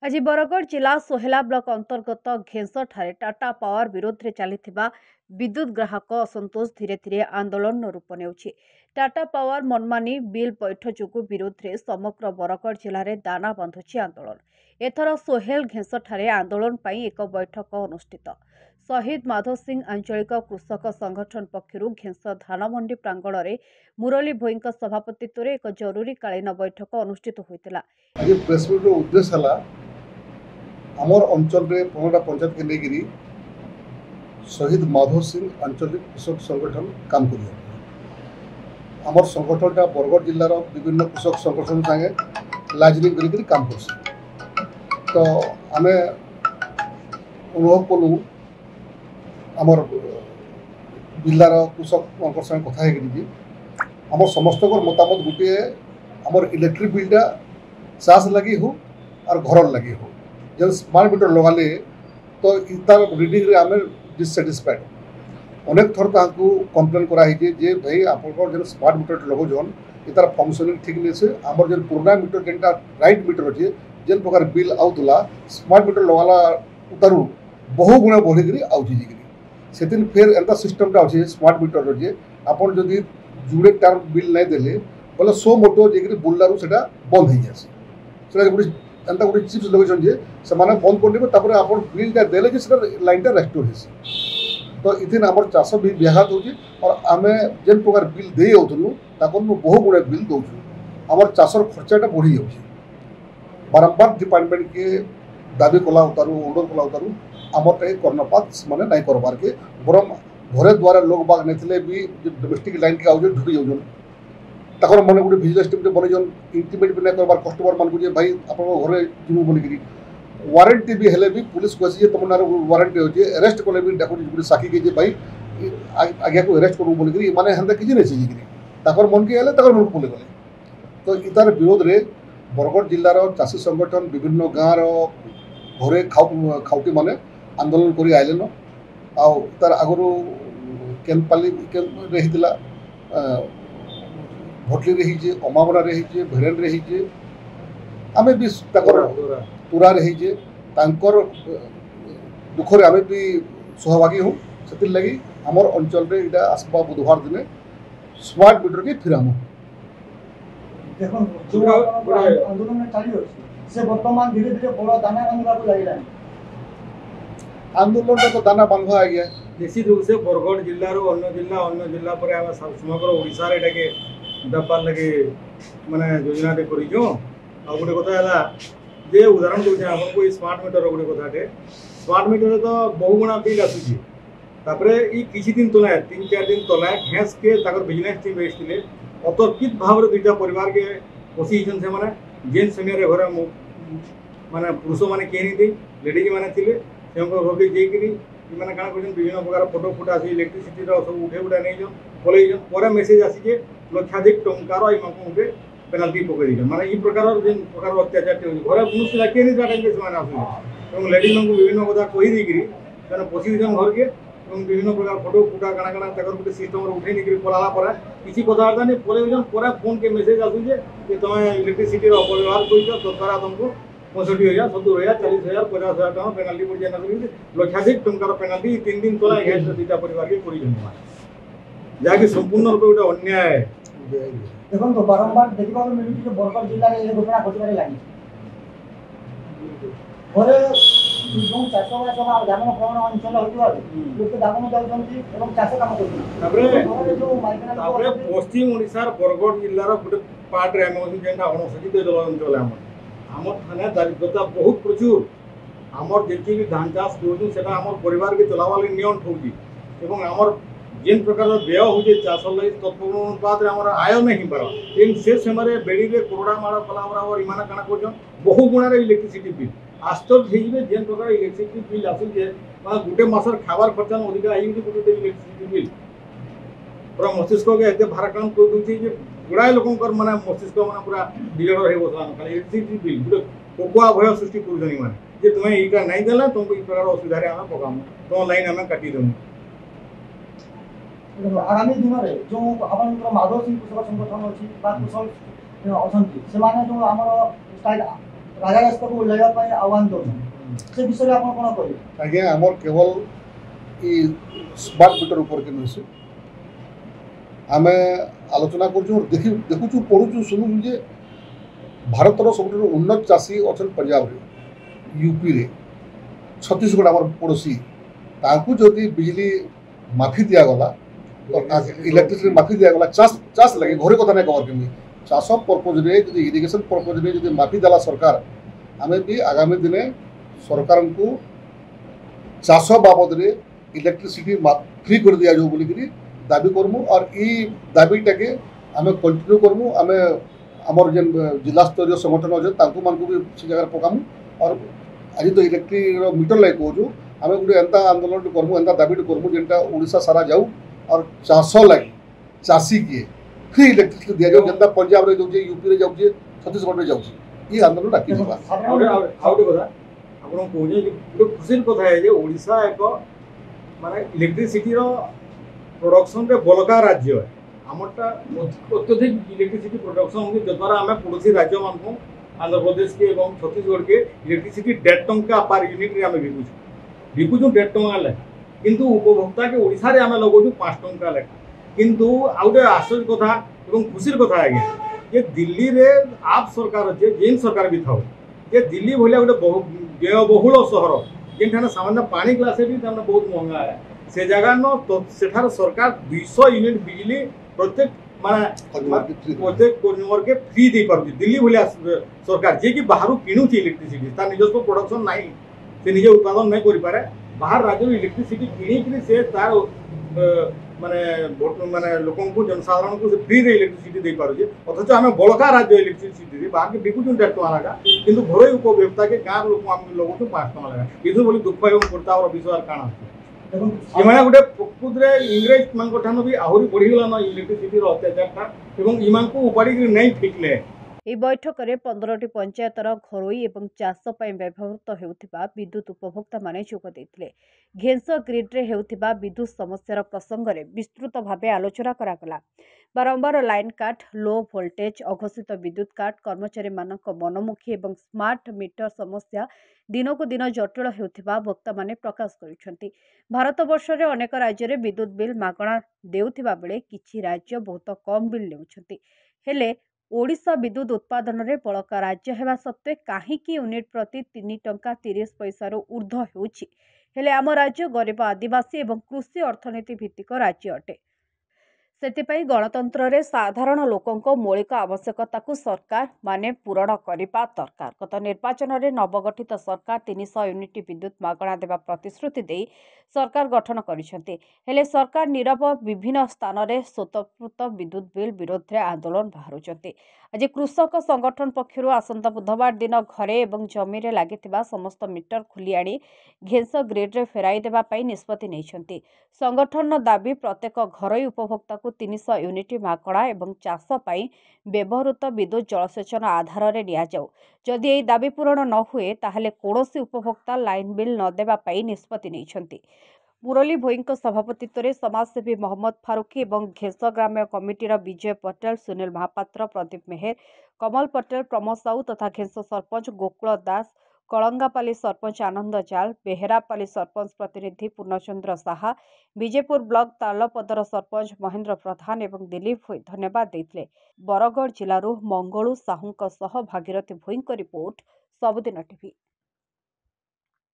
ଆଜି ବରଗଡ଼ ଜିଲ୍ଲା ସୋହେଲା ବ୍ଲକ ଅନ୍ତର୍ଗତ ଘେଁସଠାରେ ଟାଟା ପାୱାର ବିରୋଧରେ ଚାଲିଥିବା ବିଦ୍ୟୁତ୍ ଗ୍ରାହକ ଅସନ୍ତୋଷ ଧୀରେ ଧୀରେ ଆନ୍ଦୋଳନର ରୂପ ନେଉଛି। ଟାଟା ପାୱାର ମନମାନି ବିଲ୍ ପୈଠ ଯୋଗୁଁ ବିରୋଧରେ ସମଗ୍ର ବରଗଡ଼ ଜିଲ୍ଲାରେ ଦାନା ବାନ୍ଧୁଛି ଆନ୍ଦୋଳନ। ଏଥର ସୋହେଲ ଘେଁସଠାରେ ଆନ୍ଦୋଳନ ପାଇଁ ଏକ ବୈଠକ ଅନୁଷ୍ଠିତ। ଶହୀଦ ମାଧୋ ସିଂ ଆଞ୍ଚଳିକ କୃଷକ ସଂଗଠନ ପକ୍ଷରୁ ଘେଁସ ଧାନମଣ୍ଡି ପ୍ରାଙ୍ଗଣରେ ମୁରଲୀ ଭୋଇଙ୍କ ସଭାପତିତ୍ୱରେ ଏକ ଜରୁରୀକାଳୀନ ବୈଠକ ଅନୁଷ୍ଠିତ ହୋଇଥିଲା। आज प्रेसमिटर उद्देश्य है आमर अंचल में 15टा पंचायत के लेकर शहीद माधो सिंह आंचलिक कृषक संगठन काम कर आमर संगठनटा बरगढ़ जिलार विभिन्न कृषक संगठन संगे लाइजनिंग कर काम कर तो आम अनुभव कलु आमर जिलार कृषक संगे कथा आम समस्त मतामत गोटे आमर इलेक्ट्रिक बिलटा चाष लगी हो और घर लगी हो जब स्मार्ट मीटर लगाले तो तार रिडिंग रे आम डिससेटिस्फाइड अनेक थर ताकू कंप्लेन कराई जे भाई आप जो स्मार्ट मीटर लगौन तार फंक्शनिंग ठीक नहीं से आमर जो पुराना मीटर जेनटा राइट मीटर अच्छे जेन प्रकार बिल आउला स्मार्ट मीटर लगाला उतारू बहु गुणा बढ़ी आउची से फिर एंता सिस्टमटा अच्छे स्मार्ट मीटर जे आपन जदि जुड़े टार बिल नहीं देले बोले 100 मोटो जे बुल्लारू से बंद हो जाए एंता गोटे चिप्स लगे जे से बंद कर आप बिलटा देले लाइनटा रेस्टोर हो तो इथिन आम चाष भी व्याघात हो और आम जेन प्रकार बिल दे आउलु बहु गुणे बिल दौचु आम चाषर खर्चाटा बढ़ी जाऊँ बारंबार डिपार्टमेंट के दाबी कला उतारू अनुरोध कला उतारू आमर कर्णपात मैंने नहीं करबार के बरम घरे द्वारा लोग बाग नहीं भी डोमेस्टिक लाइन के आउज ढुकी जाऊन तक मन गोटे बिजनेस टीम बनईन इंटीमेट भी नहीं करबार कस्टमर मान को भाई आप घरे जीव बोलिकी वारंटी भी हेले भी पुलिस को आसी तुम वारंटी होचे अरेस्ट कले भी डाकुटी साखी के भाई आज्ञा को अरेस्ट करूँ बोलिकी माने हेन्ता किसी नहीं चाहिए मन के हेले मन को गले तो इतार विरोध में बरगढ़ जिलार चाषी संगठन विभिन्न गाँव घरे खाउटी माने आंदोलन कर आइलेन आर आगु केनपाली रही भटली रही अमावना रही भेड़ेन रही आम भी तुरा रही दुखरे आम भी सहभागी हूँ से लगी आमर अंचल में इटा आसपा बुधवार दिन स्मार्ट मीटर के फिराम आंदोलन तो दाना बांधा आ गया निश्चित रूप से बरगढ़ जिलार अन्य जिला पर आम समग्र ओडिशा रे दबार लगे माने योजना करूँ आ गोटे कथा जे उदाहरण दूसरे आमको स्मार्ट मीटर गोटे कथाटे स्मार्ट मीटर तो बहु गुणा बिल आसूची किसी दिन तले 3-4 दिन तले घेस के बिजनेस टीम बेचते अतर्कित भाव में दुईटा परिवार के पशि से मैंने जेन समय घर माने पुरुष मैंने किए नहीं लेडीज मैंने थे घर जाकि मैंने क्या कर विभिन्न प्रकार फोटो फुटा आसी इलेक्ट्रिसिटी सब उठे उठा नहीं पर मेसेज आसी लक्षाधिक टंकार गोटे पेनाल्टी पकड़ माने ये प्रकार जेन प्रकार अत्याचार घर मनुष्य डाकिए नहीं टाइम से आस लेडीज को विभिन्न कथा कहीदेकि पशि घर के विभिन्न प्रकार फोटो फुटा काना काना गोटे सिस्टम उठे नहीं कला किसी कथबार्ता नहीं पर फोन के मेसेज आसूचे कि तुम इलेक्ट्रिसिटी अपव्यवहार कर तत्द्वारा तुमको 65,000 70,000 40,000 50,000 टका पेनाल्टी पड़ जाए लक्षाधिक टंकार पेनाल्टी 3 दिन तला दुईटा परिवार के जहाँकि संपूर्ण रूप गोटे अन्याय देखो तो बारंबार देखा मिलूँ बरगढ़ जिले में ये घटना घटवे लगी घरे जो चाषबास धान कौन अंचल होता लोक दामन जाऊँ चाष कम कर पश्चिम ओडिशार बरगढ़ जिलार गोटे पार्ट रे जेनटा अणुसूचित जल अंचल आम थाना दारिद्रता बहुत प्रचुर आमर जी भी धान चाष कर परिवार के चलावा नियंट हो आमर जेन प्रकार व्यय हो चाष लगे तत्पात आय नहीं पार से समय बेड़ी में कोरोना माड़ कला बराबर इमान काना कर बहु गुणार इलेक्ट्रिसिटी बिल आश्चर्य हो जेन प्रकार इलेक्ट्रिसिटी बिल आसूचे गोटे मसर खाबार खर्चा अधिक गोटे इलेक्ट्रिसिटी बिल पूरा मस्तिष्क के एत भाराक्राम कर दूसरी गुड़ाए लोक माने मस्तिष्क मैंने पूरा डिलेडर हो बसला इलेक्ट्रिसिटी बिल गोटे कोकुआ भय सृष्टि कर तुम्हें यहाँ नहीं देला तुमको ये प्रकार असुविधा आम पकाम तुम लाइन आम काटिदेमु आगामी दिन में जो आप माधव सिंह कृषक संगठन अच्छी कृषक अच्छा से जो आम ରାଜା ରାସ୍ତାକୁ ଓହ୍ଲାଇବା ପାଇଁ ଆହ୍ୱାନ ଦେଉଛନ୍ତି ସେ ବିଷୟରେ ଆପଣ କ'ଣ କହିବେ? ଆଜ୍ଞା ଆମର କେବଳ ଇ ସ୍ମାର୍ଟ ମିଟର ଉପରେ କେନ୍ ଅଛି ଆମେ ଆଲୋଚନା କରୁଛୁ ଦେଖୁଛୁ ପଢ଼ୁଛୁ ଶୁଣୁଛୁ ଯେ ଭାରତର ସବୁଠାରୁ ଉନ୍ନତ ଚାଷୀ ଅଛନ୍ତି ପଞ୍ଜାବରେ, ୟୁପିରେ, ଛତିଶଗଡ଼ ଆମର ପଡ଼ୋଶୀ, ତାଙ୍କୁ ଯଦି ବିଜଲି ମାଫି ଦିଆଗଲା ଇଲେକ୍ଟ୍ରିସିଟି ମାଫି ଦିଆଗଲା ଚାଷ ଲାଗି ଘରେ କଥା ନାଇଁ କବାର କେମିତି ଚାଷ ପର୍ପୋଜରେ ଯଦି ଇରିଗେସନ୍ ପର୍ପୋଜରେ ଯଦି ମାଫି ଦେଲା ସରକାର ଆମେ ବି ଆଗାମୀ ଦିନେ ସରକାରଙ୍କୁ ଚାଷ ବାବଦରେ ଇଲେକ୍ଟ୍ରିସିଟି ଫ୍ରି କରି ଦିଆଯାଉ ବୋଲିକିରି ଦାବି କରମୁ আর এই দাবিটাকে ଆମେ କଣ୍ଟିନ୍ୟୁ କରମୁ ଆମେ ଆମର ଯେନ୍ ଜିଲ୍ଲା ସ୍ତରୀୟ ସଂଗଠନ ଅଛେ ତାଙ୍କୁ ମାନଙ୍କୁ ବି ସେ ଜାଗାରେ ପକାମୁ আর ଆଜି ତ ଇଲେକ୍ଟ୍ରିର ମିଟର ଲାଗି କହୁଛୁ ଆମେ ଗୋଟେ ଏନ୍ତା ଆନ୍ଦୋଳନଟେ କରମୁ ଏନ୍ତା ଦାବିଟେ କରମୁ ଯେନ୍ଟା ଓଡ଼ିଶା ସାରା ଯାଉ আর ଚାଷ ଲାଗି ଚାଷୀ କିଏ ଫ୍ରି ଇଲେକ୍ଟ୍ରିସିଟି ଦିଆଯାଉ ଯେନ୍ତା ପଞ୍ଜାବରେ ଯାଉଛେ ୟୁପିରେ ଯାଉଛେ ଛତିଶଗଡ଼ରେ ଯାଉଛେ এই ଆନ୍ଦୋଳନ ଡାକିଯିବା ଆଉ ଗୋଟେ କଥା ଆପଣଙ୍କୁ କହୁଛି ଯେ ଗୋଟେ ଖୁସିର କଥା ଏ ଯେ ଓଡ଼ିଶା ଏକ ମାନେ ଇଲେକ୍ଟ୍ରିସିଟିର प्रोडक्शन बलका राज्य है आमरटा अत्यधिक इलेक्ट्रिसिटी प्रोडक्शन होगी जद्वारा आम पड़ोसी राज्य मान आंध्र प्रदेश के और छत्तीसगढ़ के इलेक्ट्रिसिटी 1.5 टंका पर यूनिट आम बिकुचु 1.5 टंका लेखा किंतु उपभोक्ता के ओडिशा रे आम लगौछु 5 टंका लेखा किंतु आउटे आश्चर्य कथा एवं खुशीर कथा आज्ञा ये दिल्ली रे आप सरकार अच्छे जेन सरकार भी था ये दिल्ली भाया गोटे व्ययबहुल सहर जेठाने सामान्य पानी ग्लास भी बहुत महंगा है से जगह न तो सेठार सरकार 200 यूनिट बिजली प्रत्येक माने प्रत्येक कंज्यूमर के फ्री दे पार दिल्ली भाया सरकार जे कि बाहर किणुची इलेक्ट्रिसिटी तार निजस्व प्रोडक्शन नहीं से निजे उत्पादन नहीं कर पारे बाहर राज्य इलेक्ट्रिसिटी किणी से तार माने माने लोकों को जनसाधारण को फ्री रे इलेक्ट्रिसिटी दे पारुजे अथच आम बड़का राज्य इलेक्ट्रिसिटी बाहर के बिकुचुं 1.5 टका लगा किंतु घरोई उपभोक्ता के गाँव लोक आम लगौछुं 5 टका लगा ये बोली दुख एवं प्रतापर विषय काଣା इमाने गोटे प्रकृत इंग्रेज मान भी आहरी बढ़ीगला इलेक्ट्रिसिटी अत्याचार इमान उपाड़ी नहीं फिकले ଏହି ବୈଠକରେ 15ଟି ପଞ୍ଚାୟତର ଘରୋଇ ଏବଂ ଚାଷ ପାଇଁ ବ୍ୟବହୃତ ହେଉଥିବା ବିଦ୍ୟୁତ୍ ଉପଭୋକ୍ତାମାନେ ଯୋଗ ଦେଇଥିଲେ। ଘେଁସ ଗ୍ରିଡ୍ରେ ହେଉଥିବା ବିଦ୍ୟୁତ୍ ସମସ୍ୟାର ପ୍ରସଙ୍ଗରେ ବିସ୍ତୃତ ଭାବେ ଆଲୋଚନା କରାଗଲା। ବାରମ୍ବାର ଲାଇନ୍ କାଟ୍, ଲୋ ଭୋଲ୍ଟେଜ୍, ଅଘୋଷିତ ବିଦ୍ୟୁତ୍ କାଟ୍, କର୍ମଚାରୀମାନଙ୍କ ମନମୁଖୀ ଏବଂ ସ୍ମାର୍ଟ ମିଟର ସମସ୍ୟା ଦିନକୁ ଦିନ ଜଟିଳ ହେଉଥିବା ଭୋକ୍ତାମାନେ ପ୍ରକାଶ କରିଛନ୍ତି। ଭାରତବର୍ଷରେ ଅନେକ ରାଜ୍ୟରେ ବିଦ୍ୟୁତ୍ ବିଲ୍ ମାଗଣା ଦେଉଥିବା ବେଳେ କିଛି ରାଜ୍ୟ ବହୁତ କମ୍ ବିଲ୍ ନେଉଛନ୍ତି। ହେଲେ ଓଡ଼ିଶା ବିଦ୍ୟୁତ୍ ଉତ୍ପାଦନରେ ବଳକା ରାଜ୍ୟ ହେବା ସତ୍ତ୍ୱେ କାହିଁକି ୟୁନିଟ୍ ପ୍ରତି 3 ଟଙ୍କା 30 ପଇସାରୁ ଉର୍ଦ୍ଧ୍ୱ ହେଉଛି? ହେଲେ ଆମ ରାଜ୍ୟ ଗରିବ ଆଦିବାସୀ ଏବଂ କୃଷି ଅର୍ଥନୀତି ଭିତ୍ତିକ ରାଜ୍ୟ ଅଟେ। ସେଥିପାଇଁ ଗଣତନ୍ତ୍ରରେ ସାଧାରଣ ଲୋକଙ୍କ ମୌଳିକ ଆବଶ୍ୟକତାକୁ ସରକାର ମାନେ ପୂରଣ କରିବା ଦରକାର। ଗତ ନିର୍ବାଚନରେ ନବଗଠିତ ସରକାର 300 ୟୁନିଟ୍ ବିଦ୍ୟୁତ୍ ମାଗଣା ଦେବା ପ୍ରତିଶ୍ରୁତି ଦେଇ ସରକାର ଗଠନ କରିଛନ୍ତି। ହେଲେ ସରକାର ନୀରବ ବିଭିନ୍ନ ସ୍ଥାନରେ ସ୍ୱତଃସ୍ଫୂର୍ତ୍ତ ବିଦ୍ୟୁତ୍ ବିଲ୍ ବିରୋଧରେ ଆନ୍ଦୋଳନ ବାହାରୁଛନ୍ତି। ଆଜି କୃଷକ ସଂଗଠନ ପକ୍ଷରୁ ଆସନ୍ତା ବୁଧବାର ଦିନ ଘରେ ଏବଂ ଜମିରେ ଲାଗିଥିବା ସମସ୍ତ ମିଟର ଖୋଲି ଆଣି ଘେଁସ ଗ୍ରିଡ୍ରେ ଫେରାଇ ଦେବା ପାଇଁ ନିଷ୍ପତ୍ତି ନେଇଛନ୍ତି। ସଂଗଠନର ଦାବି ପ୍ରତ୍ୟେକ ଘରୋଇ ଉପଭୋକ୍ତାକୁ 300 ୟୁନିଟ୍ ମାଗଣା ଏବଂ ଚାଷ ପାଇଁ ବ୍ୟବହୃତ ବିଦ୍ୟୁତ୍ ଜଳସେଚନ ଆଧାରରେ ନିଆଯାଉ। ଯଦି ଏହି ଦାବି ପୂରଣ ନ ହୁଏ ତାହେଲେ କୌଣସି ଉପଭୋକ୍ତା ଲାଇନ୍ ବିଲ୍ ନ ଦେବା ପାଇଁ ନିଷ୍ପତ୍ତି ନେଇଛନ୍ତି। ମୁରଲୀ ଭୋଇଙ୍କ ସଭାପତିତ୍ୱରେ ସମାଜସେବୀ ମହମ୍ମଦ ଫାରୁକି ଏବଂ ଘେଁସ ଗ୍ରାମ୍ୟ କମିଟିର ବିଜୟ ପଟେଲ, ସୁନୀଲ ମହାପାତ୍ର, ପ୍ରଦୀପ ମେହେର, କମଲ ପଟେଲ, ପ୍ରମୋଦ ସାହୁ ତଥା ଘେଁସ ସରପଞ୍ଚ ଗୋକୁଳ ଦାସ, କଳଙ୍ଗାପାଲି ସରପଞ୍ଚ ଆନନ୍ଦ ଜାଲ, ବେହେରାପାଲି ସରପଞ୍ଚ ପ୍ରତିନିଧି ପୂର୍ଣ୍ଣଚନ୍ଦ୍ର ସାହା, ବିଜେପୁର ବ୍ଲକ ତାଲପଦର ସରପଞ୍ଚ ମହେନ୍ଦ୍ର ପ୍ରଧାନ ଏବଂ ଦିଲ୍ଲୀପ ଭୋଇ ଧନ୍ୟବାଦ ଦେଇଥିଲେ। ବରଗଡ଼ ଜିଲ୍ଲାରୁ ମଙ୍ଗଳୁ ସାହୁଙ୍କ ସହ ଭାଗୀରଥୀ ଭୋଇଙ୍କ ରିପୋର୍ଟ, ସବୁଦିନ ଟିଭି।